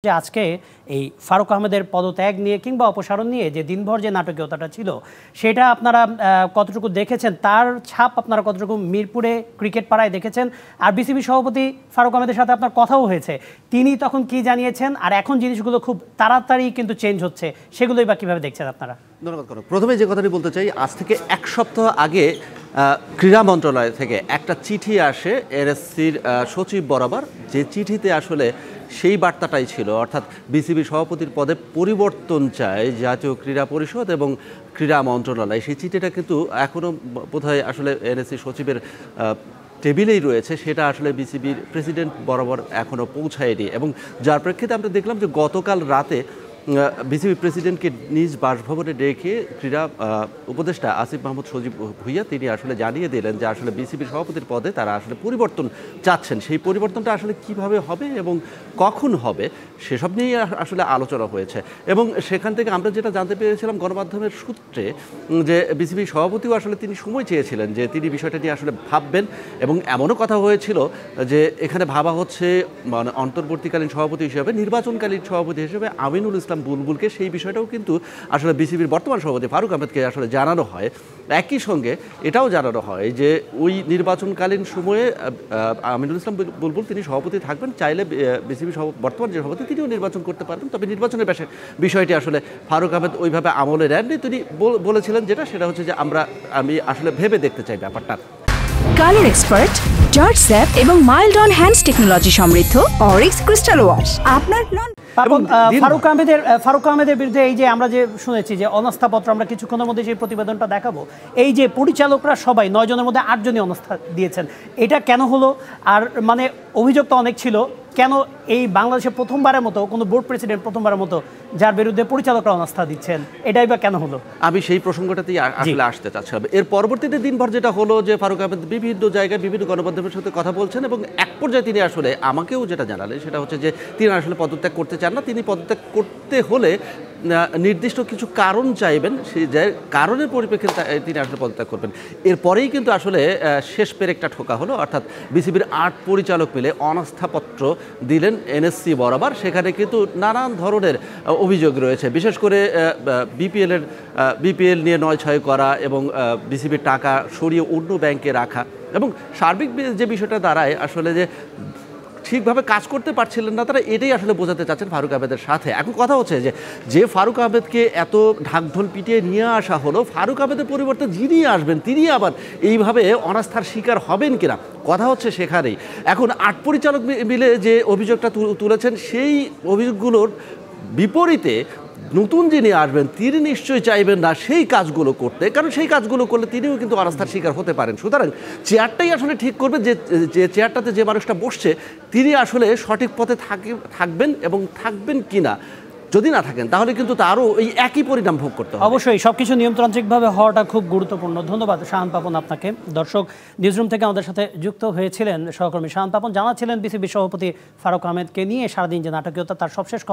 যে আজকে এই ফারুক আহমেদের পদত্যাগ নিয়ে কিংবা অপসারণ নিয়ে যে দিনভর যে নাটকীয়তাটা ছিল সেটা আপনারা কতটুকু দেখেছেন, তার ছাপ আপনারা কতটুকু মিরপুরে ক্রিকেট পাড়ায় দেখেছেন, আর বিসিবি সভাপতি ফারুক আহমেদের সাথে আপনার কথাও হয়েছে, তিনি তখন কি জানিয়েছেন, আর এখন জিনিসগুলো খুব তাড়াতাড়ি কিন্তু চেঞ্জ হচ্ছে, সেগুলোই বা কীভাবে দেখছেন আপনারা? ধন্যবাদ। প্রথমে যে কথাটি বলতে চাই, আজ থেকে এক সপ্তাহ আগে ক্রীড়া মন্ত্রণালয় থেকে একটা চিঠি আসে এনএসসির সচিব বরাবর, যে চিঠিতে আসলে সেই বার্তাটাই ছিল, অর্থাৎ বিসিবি সভাপতির পদে পরিবর্তন চায় জাতীয় ক্রীড়া পরিষদ এবং ক্রীড়া মন্ত্রণালয়। সেই চিঠিটা কিন্তু এখনও বোধহয় আসলে এনএসসি সচিবের টেবিলেই রয়েছে, সেটা আসলে বিসিবির প্রেসিডেন্ট বরাবর এখনও পৌঁছায়নি, এবং যার প্রেক্ষিতে আমরা দেখলাম যে গতকাল রাতে বিসিবি প্রেসিডেন্টকে নিজ বাসভবনে ডেকে ক্রীড়া উপদেষ্টা আসিফ মাহমুদ সজীব ভুইয়া তিনি আসলে জানিয়ে দিলেন যে আসলে বিসিবির সভাপতির পদে তারা আসলে পরিবর্তন চাচ্ছেন। সেই পরিবর্তনটা আসলে কিভাবে হবে এবং কখন হবে সেসব নিয়েই আসলে আলোচনা হয়েছে, এবং সেখান থেকে আমরা যেটা জানতে পেরেছিলাম গণমাধ্যমের সূত্রে, যে বিসিবি সভাপতিও আসলে তিনি সময় চেয়েছিলেন যে তিনি বিষয়টা নিয়ে আসলে ভাববেন, এবং এমনও কথা হয়েছিল যে এখানে ভাবা হচ্ছে মানে অন্তর্বর্তীকালীন সভাপতি হিসেবে, নির্বাচনকালীন সভাপতি হিসেবে আমিনুল ইসলাম বুলবুলকে, সেই বিষয়টাও কিন্তু আসলে বিসিবির বর্তমান সভাপতি ফারুক আহমেদকে আসলে জানানো হয়। একই সঙ্গে এটাও জানানো হয় যে ওই নির্বাচনকালীন সময়ে আমিনুল ইসলাম বুলবুল তিনি সভাপতি থাকবেন, চাইলে বিসিবি বর্তমান যে সভাপতি তিনিও নির্বাচন করতে পারবেন, তবে নির্বাচনের বিষয়টি আসলে ফারুক আহমেদ ওইভাবে আমলে নেননি। তিনি বলেছিলেন যেটা, সেটা হচ্ছে যে আমি আসলে ভেবে দেখতে চাই ব্যাপারটা। কালার এক্সপার্ট, জর্জ স্যাপ এবং মাইল্ড অন হ্যান্ডস টেকনোলজি সমৃদ্ধ অরিক্স ক্রিস্টাল ওয়াশ আপনার ফারুক আহমেদের বিরুদ্ধে এই যে আমরা যে শুনেছি যে অনাস্থাপত্র, আমরা কিছুক্ষণের মধ্যে সেই প্রতিবেদনটা দেখাবো, এই যে পরিচালকরা সবাই 9 জনের মধ্যে 8 জনই অনাস্থা দিয়েছেন, এটা কেন হলো? আর মানে অভিযোগ তো অনেক ছিল, কেন এই বাংলাদেশে প্রথমবারের মতো কোনো বোর্ড প্রেসিডেন্ট প্রথমবারের মতো যার বিরুদ্ধে পরিচালকরা অনাস্থা দিচ্ছেন, এটাই বা কেন হলো? আমি সেই প্রসঙ্গটাতেই আসলে আসতে চাচ্ছিলাম। এর পরবর্তীতে দিনভর যেটা হলো যে ফারুক আহমেদ বিভিন্ন জায়গায় বিভিন্ন গণমাধ্যমের সাথে কথা বলছেন, এবং এক পর্যায়ে তিনি আসলে আমাকেও যেটা জানালেন সেটা হচ্ছে যে তিনি আসলে পদত্যাগ করতে চান না, তিনি পদত্যাগ করতে হলে নির্দিষ্ট কিছু কারণ চাইবেন, সেই কারণের পরিপ্রেক্ষিতে তিনি আসলে পদত্যাগ করবেন। এরপরেই কিন্তু আসলে শেষ পেরেকটা ঠোকা হলো, অর্থাৎ বিসিবির 8 পরিচালক মিলে অনাস্থাপত্র দিলেন এনএসসি বরাবর। সেখানে কিন্তু নানান ধরনের অভিযোগ রয়েছে, বিশেষ করে বিপিএল নিয়ে 9-6 করা, এবং বিসিবির টাকা সরিয়ে অন্য ব্যাংকে রাখা, এবং সার্বিক যে বিষয়টা দাঁড়ায় আসলে যে ঠিকভাবে কাজ করতে পারছিলেন না তারা, এটাই আসলে বোঝাতে চাচ্ছেন ফারুক আহমেদের সাথে। এখন কথা হচ্ছে যে ফারুক আহমেদকে এত ঢাকঢোল পিটিয়ে নিয়ে আসা হলো, ফারুক আহমেদের পরিবর্তে যিনি আসবেন তিনি আবার এইভাবে অনাস্থার শিকার হবেন কিনা, কথা হচ্ছে সেখানেই। এখন 8 পরিচালক মিলে যে অভিযোগটা তুলেছেন, সেই অভিযোগগুলোর বিপরীতে নতুন যিনি আসবেন তিনি নিশ্চয়ই চাইবেন না সেই কাজগুলো করতে, কারণ সেই কাজগুলো করলে তিনিও কিন্তু অনাস্থার শিকার হতে পারেন। সুতরাং চেয়ারটাই আসলে ঠিক করবে যে চেয়ারটাতে যে মানুষটা বসছে তিনি আসলে সঠিক পথে থাকবেন এবং থাকবেন কিনা। যদি না থাকেন তাহলে কিন্তু তারও এই একই পরিণাম ভোগ করতে হবে। অবশ্যই সবকিছু নিয়মতান্ত্রিকভাবে হওয়াটা খুব গুরুত্বপূর্ণ। ধন্যবাদ শাহান পাপন আপনাকে। দর্শক, নিউজরুম থেকে আমাদের সাথে যুক্ত হয়েছিলেন সহকর্মী শাহান পাপন, জানাচ্ছিলেন বিসিবি সভাপতি ফারুক আহমেদকে নিয়ে সারাদিন যে নাটকীয়তা, তার সবশেষ